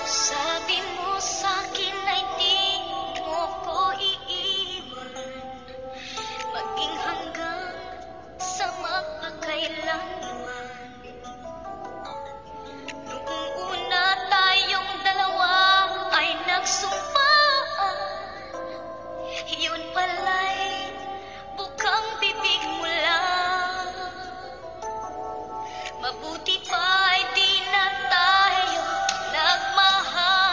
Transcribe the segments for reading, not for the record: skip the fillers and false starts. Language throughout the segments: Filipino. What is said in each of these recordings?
Sabi mo sa'kin ay di mo ko iiwan, maging hanggang sa mapakailanman. Noong una tayong dalawa ay nagsumpaan, yun pala'y bukang bibig mo lang. Mabuti pa'y di na tayo nagmahal.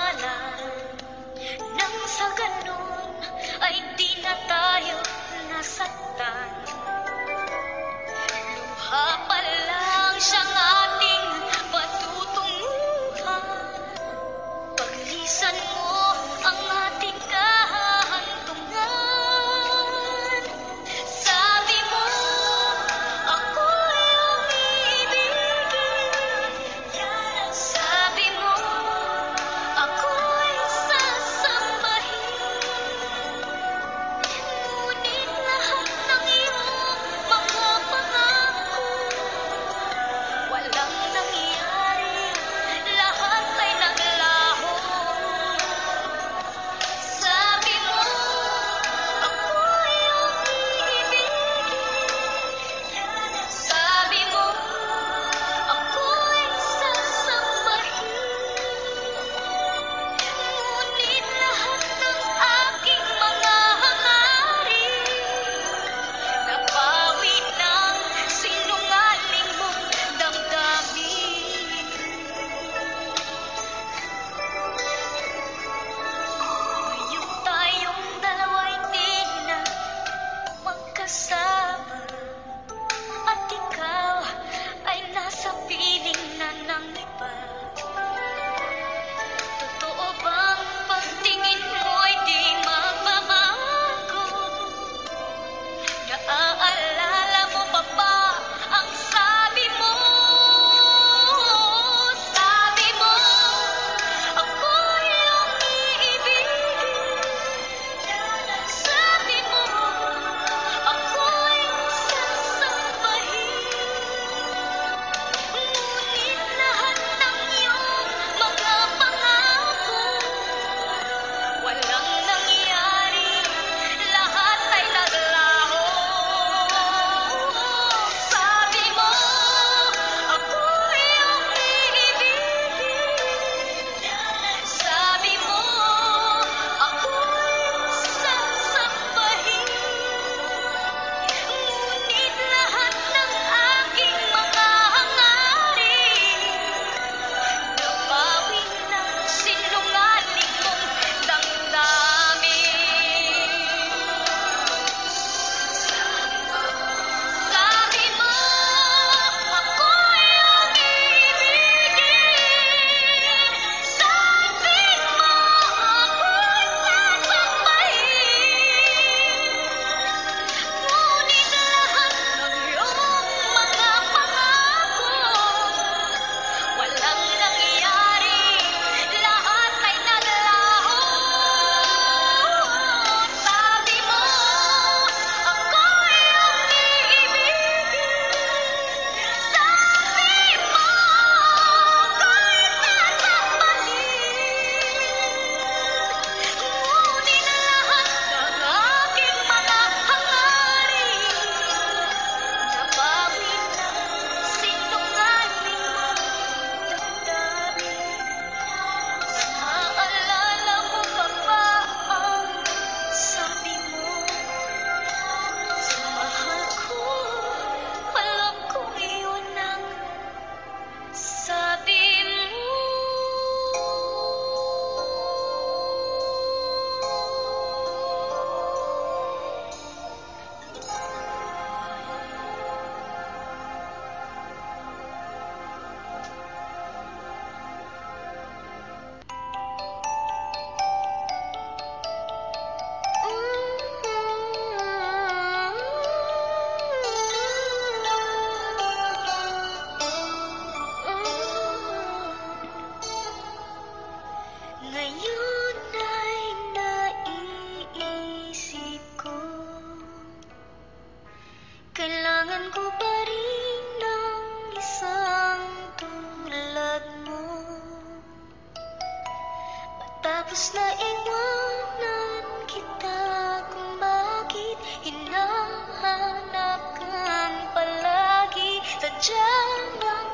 Tapos na iwanan kita kung bakit hinahanap kang palagi. Sadyang bang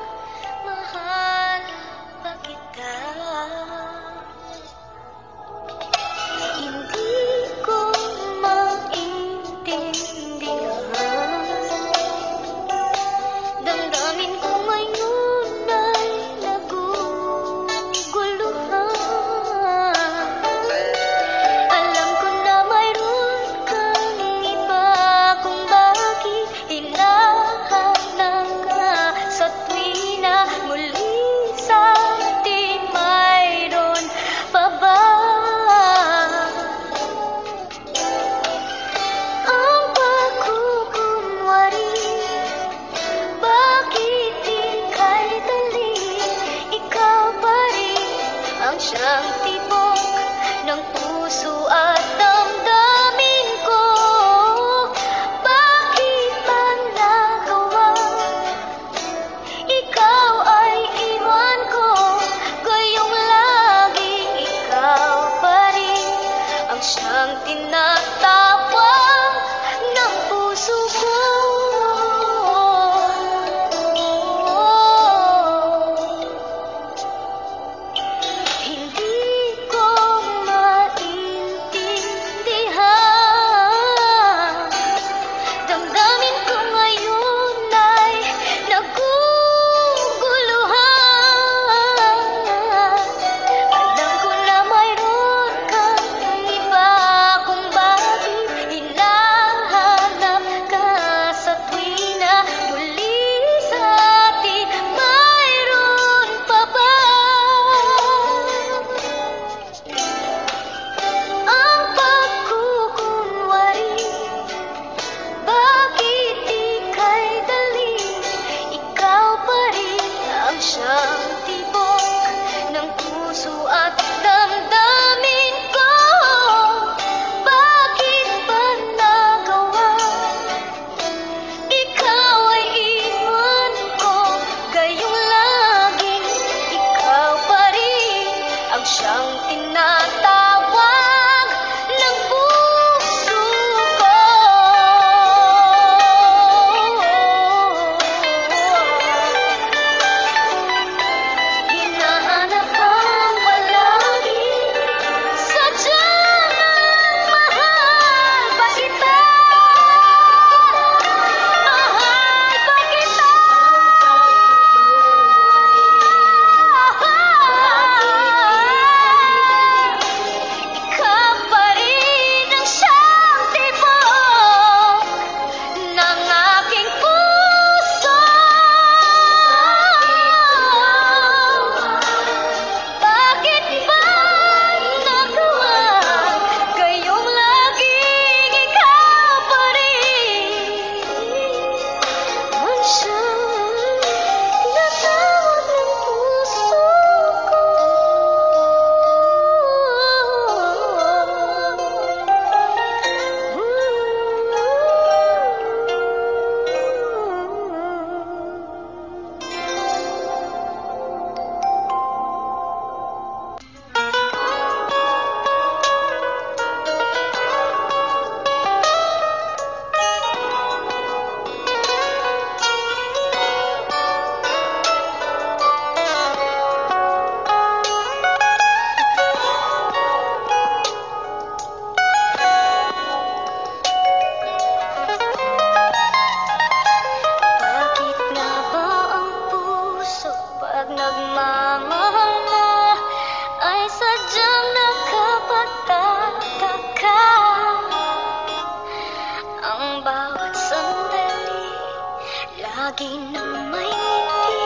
mahal pa kita? Hindi ko maintindihan. Damdamin ko ngayon ay naguguluhan. Alam ko na mayroon kang iba kung bakit hinahanap ka sa tuwing na muli sa atin mayroon pa ba? Ang pagkukunwari, bakit di kay dali? Ikaw pa rin ang siyang tibok ng puso at damdamin ko. Bakit ba nagawa? Ikaw ay iwan ko, gayong laging ikaw pa rin ang siyang tinatawag ng puso ko. Hindi ko maintindihan. Damdamin ko ngayon ay naguguluhan. Alam ko na mayroon kang iba kung bakit hinahanap ka sa tuwing na muli sa atin mayroon pa ba? Ang pagkukunwari, bakit di kay dali? Ikaw pa rin ang siyang tibok ng puso at damdamin ko. Bakit ba nagawa? Ikaw ay iwan ko, gayong laging ikaw pa rin ang siyang tinatawag ng puso ko. Hinahanap kang palagi, sadyang mahal pa kita. Mahal pa kita. Ikaw pa rin ang siyang tibok ng aking puso. Bakit ba nagawa? Gayong laging ikaw pa rin ang siyang tinatawag ng puso ko. Bakit nga ba ang puso pag nagmamahal na ay sadyang nakapagtataka? Ang bawat sandali lagi na may ngiti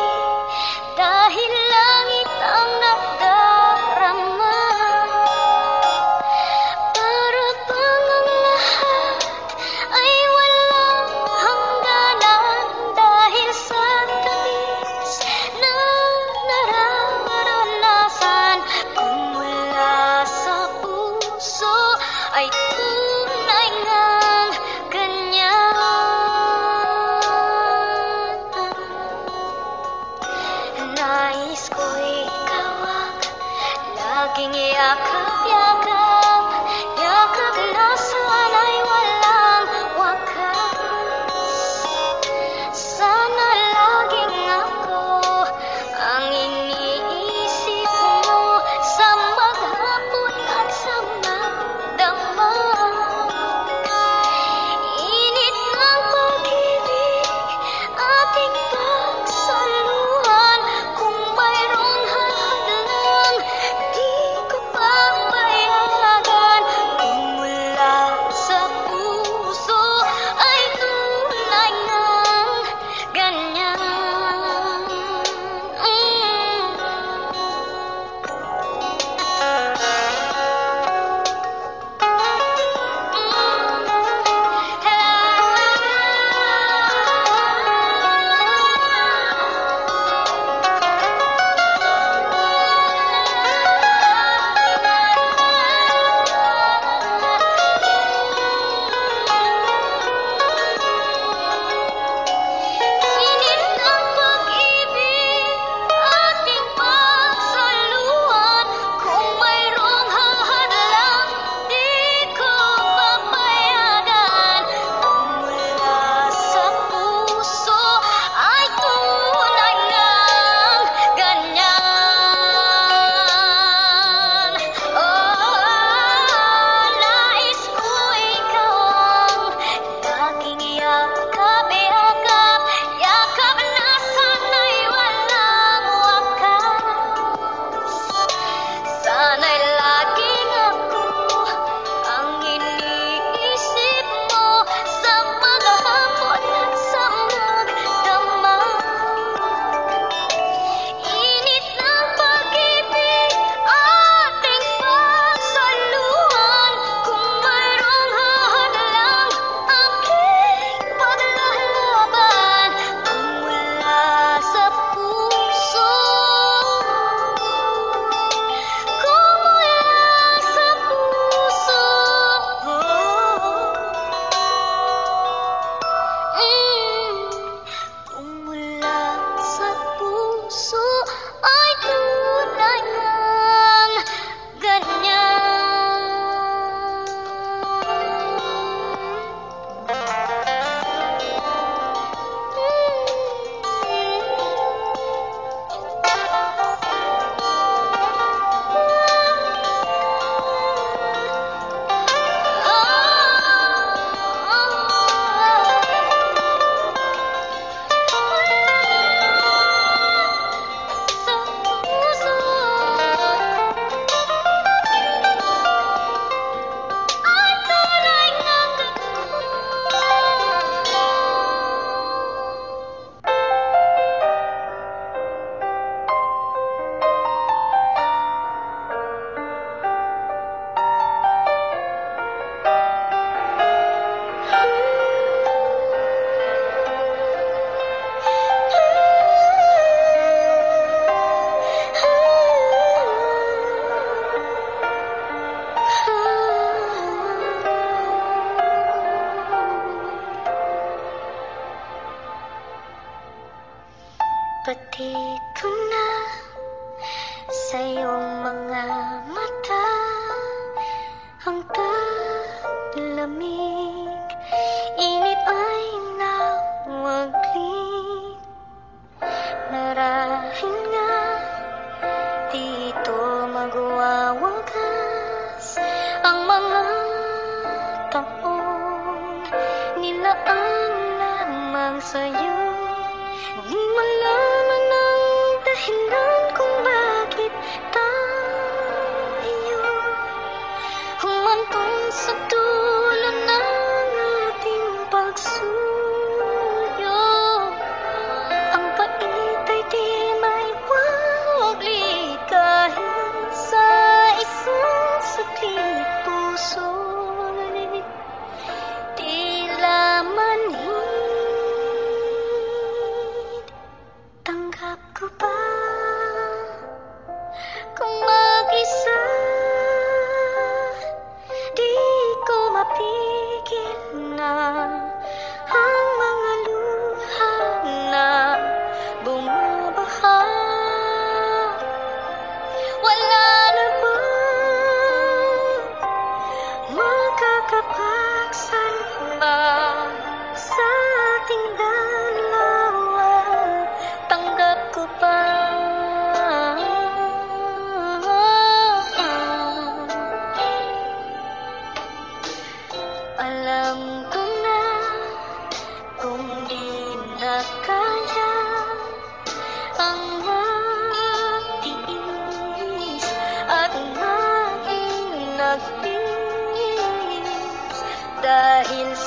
dahil langit ang nadarama. Para bang ang lahat ay walang hangganan dahil sa tamis na nararanasan kung mula sa puso ay tunay ngang ganyan. Nais ko'y ikaw ang laging yakap-yakap, yakap na sana'y walang wakas. Sana laging ako ang iniisip mo sa maghapon at sa magdamag. Init ng pag-ibig, ating pagsaluhan. Kung mayroong hadlang, di ko papayagan. Kung mula sa puso ay tunay ngang ganyan. Init ng pag-ibig, ating pagsaluhan. Kung mayroong hahadlang, di ko papayagan. Kung mula sa puso ay tunay ngang ganyan. Nais ko ikaw ang laging yakap-yakap, yakap na sana'y walang wakas. Sana'y laging ako ang iniisip mo sa maghapon at sa magdamag. Init ng pag-ibig, ating pagsaluhan. Kung mayroong hahadlang, aking paglalaban. Kung mula sa puso, kung mula sa puso, kung mula sa puso ay tunay ngang ganyan. Sa puso ay tunay ngang pati ko na sa iyong mga mata ang taglamig, init ay nawaglit. Marahil nga dito magwawagas ang mga taon nilaan lamang sa'yo. Di malaman ang dahilan kung bakit tayo humantong sa dulo ng ating pagsuyo. Ang pait ay di maiwasan.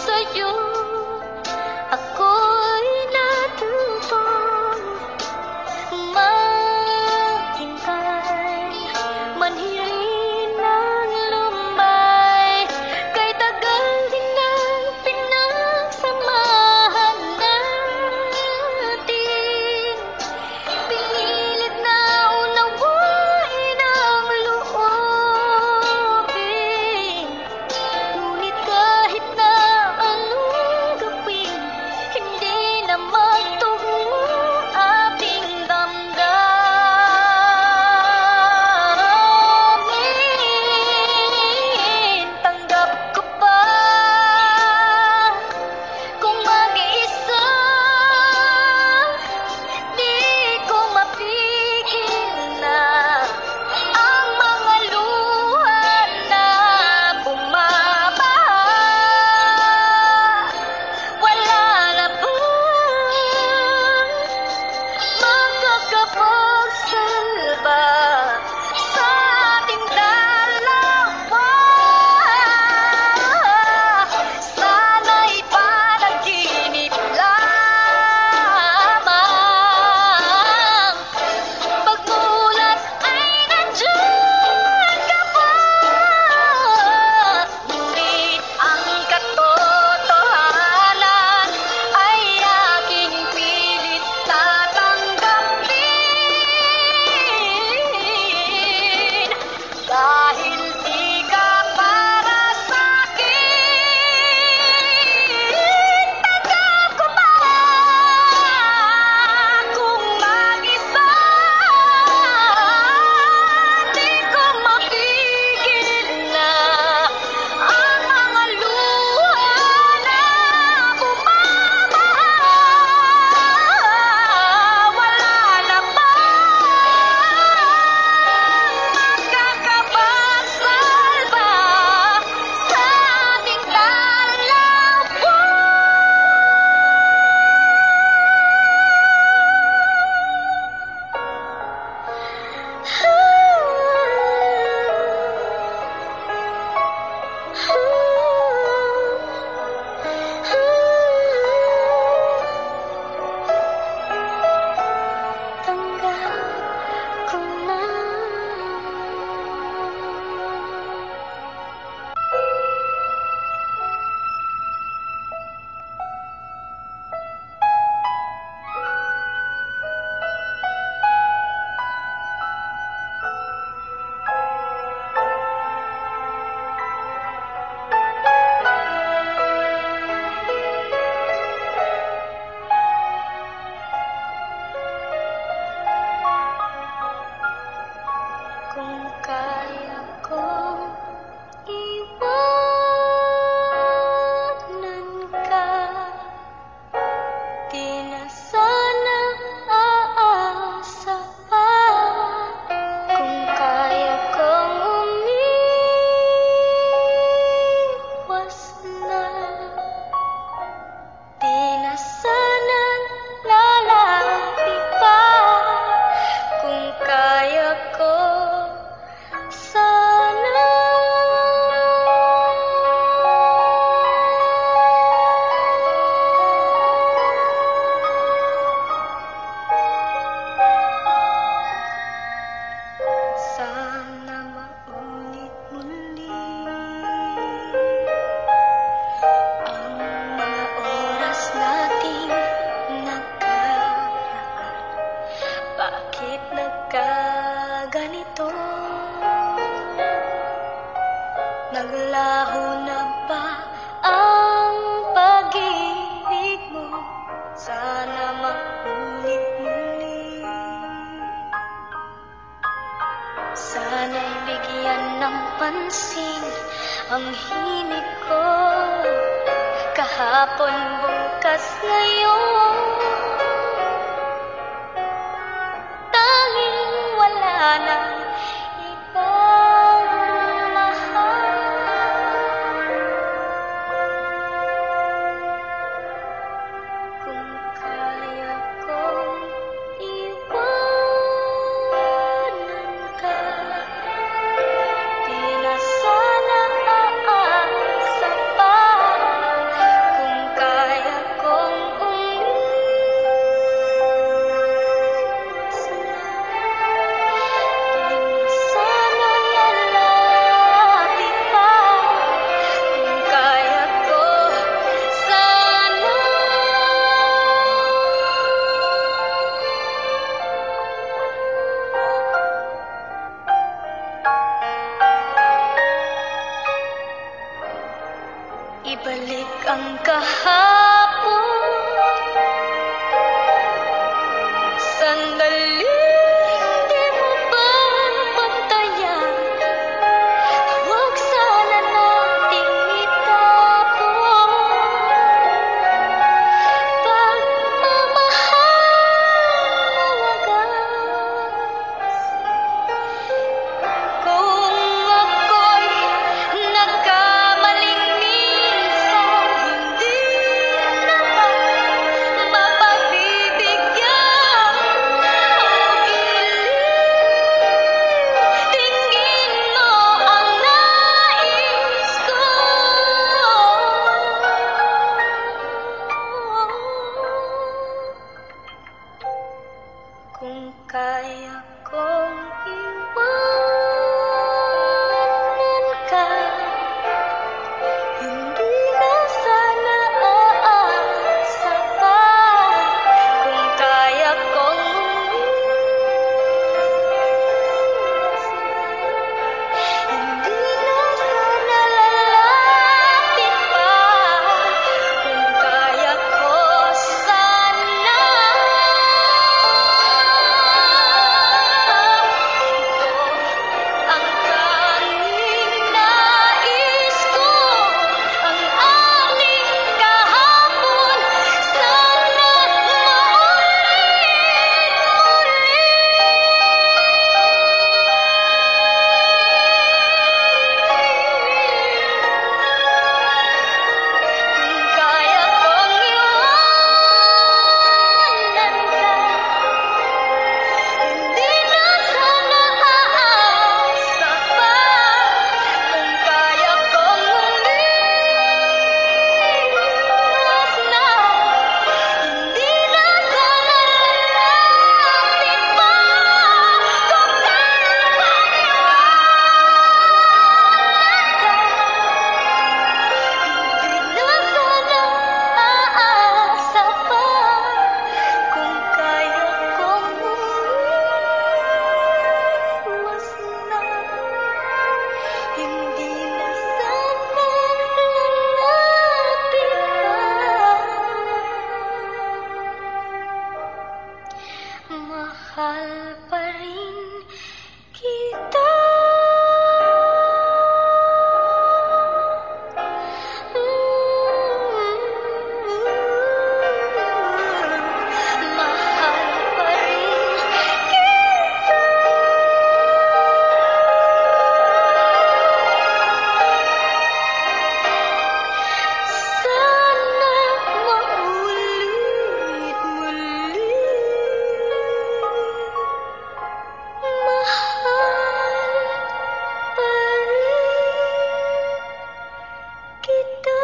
sa'yo ako'y natupang maghintay, manhirin ng lumbay, kay tagal din ang pinagsamahan natin. Pinilit na unawain ang loobin, ngunit kahit na anong gawin, hindi na magtugmo ating damdamin. Tanggap ko ba kung mag-iisa? Di ko mapigil na ang mga luha na bumabaha. Wala na bang makakapagsalba sa ating dalawa? Sana'y panaginip lamang, pagmulat ay nandiyan ka pa. Ngunit ang katotohanan ay aking pilit tatanggapin. Dahil di ka para sa'kin, tanggap ko ba kung mag-isa? Di ko mapigil na ang mga luha na bumabaha. Wala na bang makakapagsalba sa ating dalawa? Tanggap ko na. Kung kaya kong iwanan ka, di na sana aasa pa. Kung kaya kong umiwas na, di na sana lalapit pa. Kung kaya ko sana, sana maulit muli ang mga oras nating nagkaraan. Bakit nagkaganito? Naglaho na ba ang pag-ibig mo? Sana maulit muli. Sana'y bigyan ng pansin ang himig ko, kahapon, bukas, ngayon. Tanging wala nang ibang mahal. Kung kaya kong iwanan ka, di na sana aasa pa. kaya kong iwanan ka. Hindi na sana aasa pa kung kaya kong umiwas na. Hindi na sana lalapit pa kung kaya ko sana. Ito ang tanging nais ko, ang ating kahapon sana maulit kung kaya kong iwanan ka. Hindi na sana aasa pa kung kaya kong umiwas na. Hindi na sana lalapit pa kung kaya kong iwanan ka. Hindi na sana aasa pa kung kaya kong umiwas na. Hindi na sana lalapit pa. Mahal pa rin kita. Mahal pa rin kita. Sana maulit muli. Mahal pa rin kita.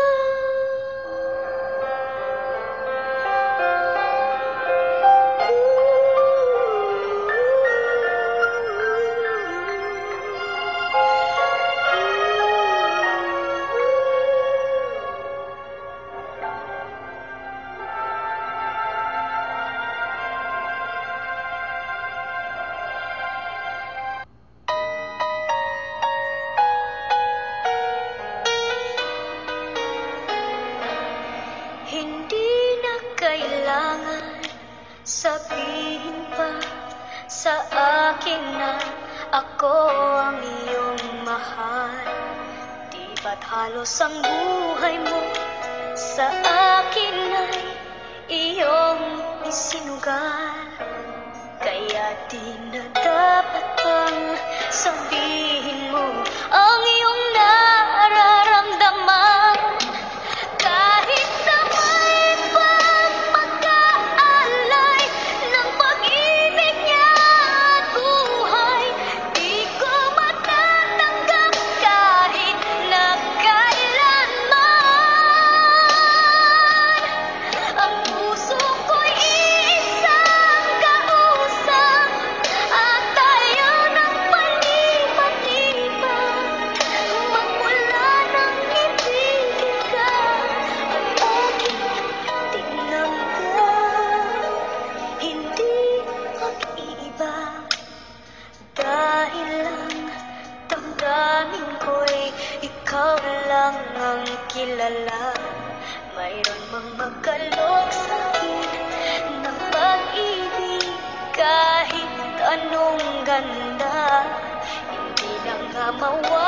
Hindi na kailangan sabihin pa sa akin na ako ang iyong mahal. Di ba't halos ang buhay mo sa akin ay iyong isinugal? Kaya di na dapat pang sabihin mo ang iyong nararamdaman. Kahit sa may pagpapaalay ng pag-ibig niya at buhay, di ko matatanggap kahit na kailanman. Ang puso ko'y isang kausap at ayaw ng palipat-lipat. Magmula nang ibigin ka ang aking tinanggap, hindi mag-iiba. Dahil lang damdamin ko'y ikaw lang ang kilala. Mayroon mang magkalok sa'kin ng pag-ibig, kahit anong ganda, hindi na nga mawala.